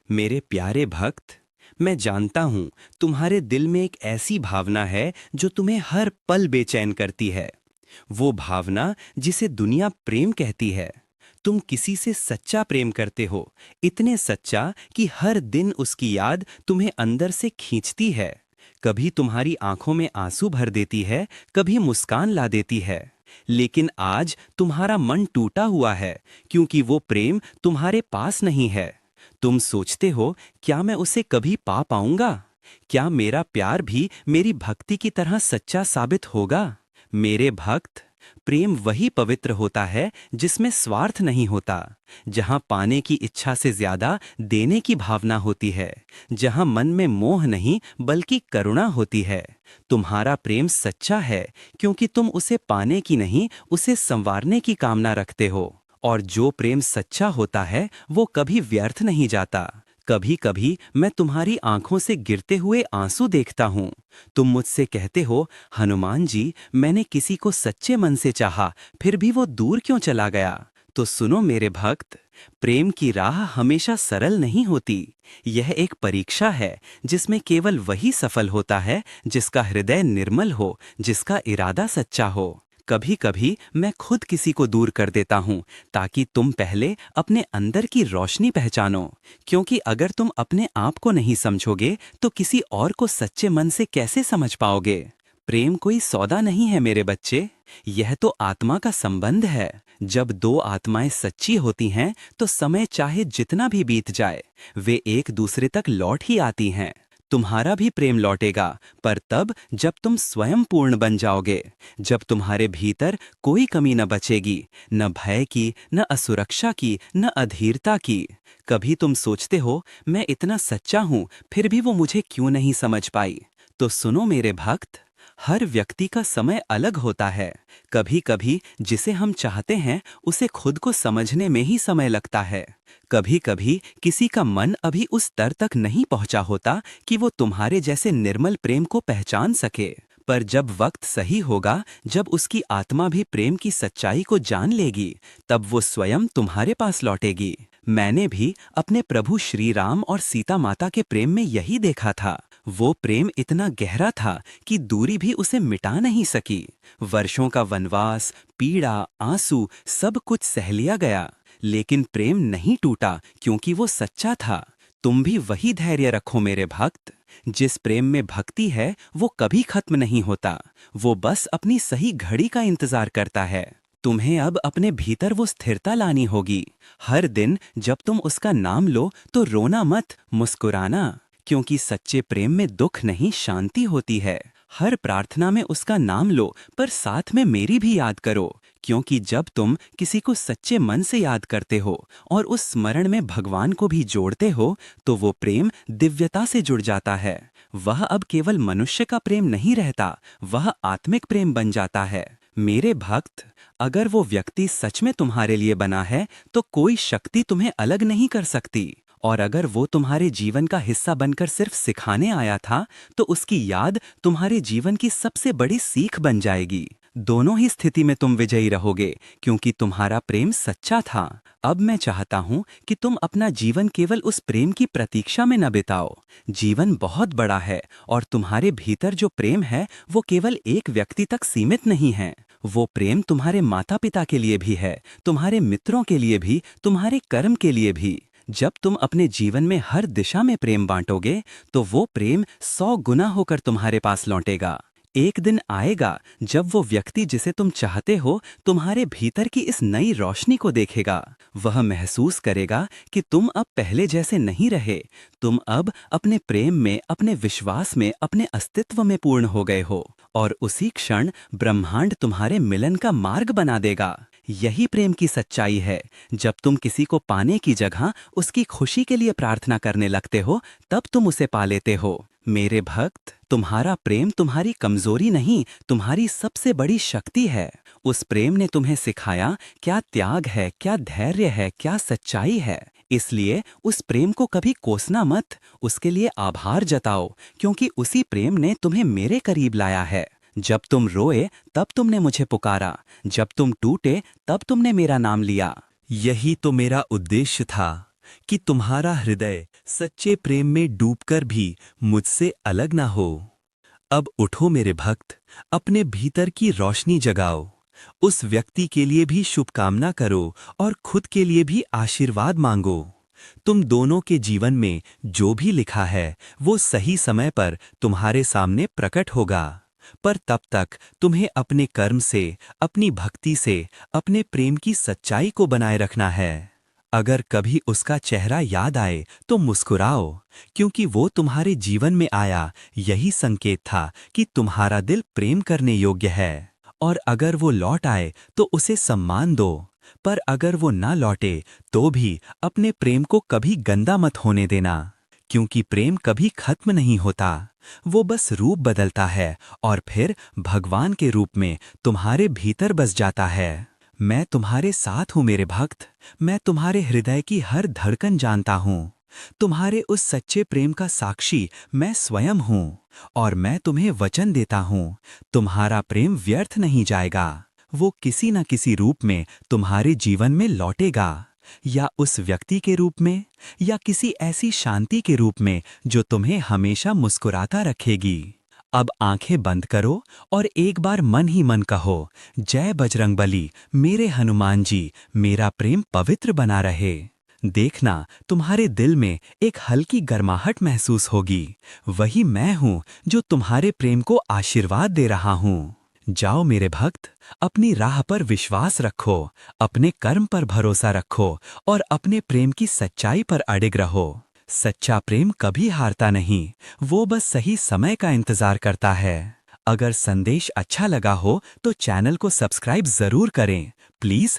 मेरे प्यारे भक्त, मैं जानता हूं तुम्हारे दिल में एक ऐसी भावना है जो तुम्हें हर पल बेचैन करती है। वो भावना जिसे दुनिया प्रेम कहती है। तुम किसी से सच्चा प्रेम करते हो, इतने सच्चा कि हर दिन उसकी याद तुम्हें अंदर से खींचती है। कभी तुम्हारी आंखों में आंसू भर देती है, कभी मुस्कान ला देती है। लेकिन आज तुम्हारा मन टूटा हुआ है, क्योंकि वो प्रेम तुम्हारे पास नहीं है। तुम सोचते हो, क्या मैं उसे कभी पा पाऊंगा? क्या मेरा प्यार भी मेरी भक्ति की तरह सच्चा साबित होगा? मेरे भक्त, प्रेम वही पवित्र होता है जिसमें स्वार्थ नहीं होता, जहां पाने की इच्छा से ज्यादा देने की भावना होती है, जहां मन में मोह नहीं बल्कि करुणा होती है। तुम्हारा प्रेम सच्चा है क्योंकि तुम उसे पाने की नहीं, उसे संवारने की कामना रखते हो। और जो प्रेम सच्चा होता है वो कभी व्यर्थ नहीं जाता। कभी कभी मैं तुम्हारी आंखों से गिरते हुए आंसू देखता हूँ। तुम मुझसे कहते हो, हनुमान जी, मैंने किसी को सच्चे मन से चाहा, फिर भी वो दूर क्यों चला गया? तो सुनो मेरे भक्त, प्रेम की राह हमेशा सरल नहीं होती। यह एक परीक्षा है जिसमें केवल वही सफल होता है जिसका हृदय निर्मल हो, जिसका इरादा सच्चा हो। कभी कभी मैं खुद किसी को दूर कर देता हूँ ताकि तुम पहले अपने अंदर की रोशनी पहचानो। क्योंकि अगर तुम अपने आप को नहीं समझोगे तो किसी और को सच्चे मन से कैसे समझ पाओगे? प्रेम कोई सौदा नहीं है मेरे बच्चे, यह तो आत्मा का संबंध है। जब दो आत्माएं सच्ची होती हैं तो समय चाहे जितना भी बीत जाए, वे एक दूसरे तक लौट ही आती हैं। तुम्हारा भी प्रेम लौटेगा, पर तब जब तुम स्वयं पूर्ण बन जाओगे, जब तुम्हारे भीतर कोई कमी न बचेगी, न भय की, न असुरक्षा की, न अधीरता की। कभी तुम सोचते हो, मैं इतना सच्चा हूं फिर भी वो मुझे क्यों नहीं समझ पाई? तो सुनो मेरे भक्त, हर व्यक्ति का समय अलग होता है। कभी कभी जिसे हम चाहते हैं उसे खुद को समझने में ही समय लगता है। कभी कभी किसी का मन अभी उस स्तर तक नहीं पहुंचा होता कि वो तुम्हारे जैसे निर्मल प्रेम को पहचान सके। पर जब वक्त सही होगा, जब उसकी आत्मा भी प्रेम की सच्चाई को जान लेगी, तब वो स्वयं तुम्हारे पास लौटेगी। मैंने भी अपने प्रभु श्री राम और सीता माता के प्रेम में यही देखा था। वो प्रेम इतना गहरा था कि दूरी भी उसे मिटा नहीं सकी। वर्षों का वनवास, पीड़ा, आंसू, सब कुछ सह लिया गया, लेकिन प्रेम नहीं टूटा क्योंकि वो सच्चा था। तुम भी वही धैर्य रखो मेरे भक्त। जिस प्रेम में भक्ति है वो कभी खत्म नहीं होता, वो बस अपनी सही घड़ी का इंतजार करता है। तुम्हें अब अपने भीतर वो स्थिरता लानी होगी। हर दिन जब तुम उसका नाम लो तो रोना मत, मुस्कुराना, क्योंकि सच्चे प्रेम में दुख नहीं, शांति होती है। हर प्रार्थना में उसका नाम लो, पर साथ में मेरी भी याद करो, क्योंकि जब तुम किसी को सच्चे मन से याद करते हो और उस स्मरण में भगवान को भी जोड़ते हो, तो वो प्रेम दिव्यता से जुड़ जाता है। वह अब केवल मनुष्य का प्रेम नहीं रहता, वह आत्मिक प्रेम बन जाता है। मेरे भक्त, अगर वो व्यक्ति सच में तुम्हारे लिए बना है तो कोई शक्ति तुम्हें अलग नहीं कर सकती। और अगर वो तुम्हारे जीवन का हिस्सा बनकर सिर्फ सिखाने आया था, तो उसकी याद तुम्हारे जीवन की सबसे बड़ी सीख बन जाएगी। दोनों ही स्थिति में तुम विजयी रहोगे, क्योंकि तुम्हारा प्रेम सच्चा था। अब मैं चाहता हूं कि तुम अपना जीवन केवल उस प्रेम की प्रतीक्षा में न बिताओ। जीवन बहुत बड़ा है और तुम्हारे भीतर जो प्रेम है वो केवल एक व्यक्ति तक सीमित नहीं है। वो प्रेम तुम्हारे माता पिता के लिए भी है, तुम्हारे मित्रों के लिए भी, तुम्हारे कर्म के लिए भी। जब तुम अपने जीवन में हर दिशा में प्रेम बांटोगे, तो वो प्रेम 100 गुना होकर तुम्हारे पास लौटेगा। एक दिन आएगा जब वो व्यक्ति जिसे तुम चाहते हो तुम्हारे भीतर की इस नई रोशनी को देखेगा। वह महसूस करेगा कि तुम अब पहले जैसे नहीं रहे। तुम अब अपने प्रेम में, अपने विश्वास में, अपने अस्तित्व में पूर्ण हो गए हो। और उसी क्षण ब्रह्मांड तुम्हारे मिलन का मार्ग बना देगा। यही प्रेम की सच्चाई है। जब तुम किसी को पाने की जगह उसकी खुशी के लिए प्रार्थना करने लगते हो, तब तुम उसे पा लेते हो। मेरे भक्त, तुम्हारा प्रेम तुम्हारी कमजोरी नहीं, तुम्हारी सबसे बड़ी शक्ति है। उस प्रेम ने तुम्हें सिखाया क्या त्याग है, क्या धैर्य है, क्या सच्चाई है। इसलिए उस प्रेम को कभी कोसना मत, उसके लिए आभार जताओ, क्योंकि उसी प्रेम ने तुम्हें मेरे करीब लाया है। जब तुम रोए तब तुमने मुझे पुकारा, जब तुम टूटे तब तुमने मेरा नाम लिया। यही तो मेरा उद्देश्य था, कि तुम्हारा हृदय सच्चे प्रेम में डूबकर भी मुझसे अलग ना हो। अब उठो मेरे भक्त, अपने भीतर की रोशनी जगाओ। उस व्यक्ति के लिए भी शुभकामना करो और खुद के लिए भी आशीर्वाद मांगो। तुम दोनों के जीवन में जो भी लिखा है वो सही समय पर तुम्हारे सामने प्रकट होगा। पर तब तक तुम्हें अपने कर्म से, अपनी भक्ति से, अपने प्रेम की सच्चाई को बनाए रखना है। अगर कभी उसका चेहरा याद आए तो मुस्कुराओ, क्योंकि वो तुम्हारे जीवन में आया यही संकेत था कि तुम्हारा दिल प्रेम करने योग्य है। और अगर वो लौट आए तो उसे सम्मान दो, पर अगर वो ना लौटे तो भी अपने प्रेम को कभी गंदा मत होने देना, क्योंकि प्रेम कभी खत्म नहीं होता। वो बस रूप बदलता है और फिर भगवान के रूप में तुम्हारे भीतर बस जाता है। मैं तुम्हारे साथ हूँ मेरे भक्त, मैं तुम्हारे हृदय की हर धड़कन जानता हूँ। तुम्हारे उस सच्चे प्रेम का साक्षी मैं स्वयं हूँ, और मैं तुम्हें वचन देता हूँ, तुम्हारा प्रेम व्यर्थ नहीं जाएगा। वो किसी न किसी रूप में तुम्हारे जीवन में लौटेगा, या उस व्यक्ति के रूप में, या किसी ऐसी शांति के रूप में जो तुम्हें हमेशा मुस्कुराता रखेगी। अब आंखें बंद करो और एक बार मन ही मन कहो, जय बजरंगबली, मेरे हनुमान जी, मेरा प्रेम पवित्र बना रहे। देखना, तुम्हारे दिल में एक हल्की गर्माहट महसूस होगी। वही मैं हूँ जो तुम्हारे प्रेम को आशीर्वाद दे रहा हूँ। जाओ मेरे भक्त, अपनी राह पर विश्वास रखो, अपने कर्म पर भरोसा रखो और अपने प्रेम की सच्चाई पर अडिग रहो। सच्चा प्रेम कभी हारता नहीं, वो बस सही समय का इंतजार करता है। अगर संदेश अच्छा लगा हो तो चैनल को सब्सक्राइब जरूर करें। प्लीज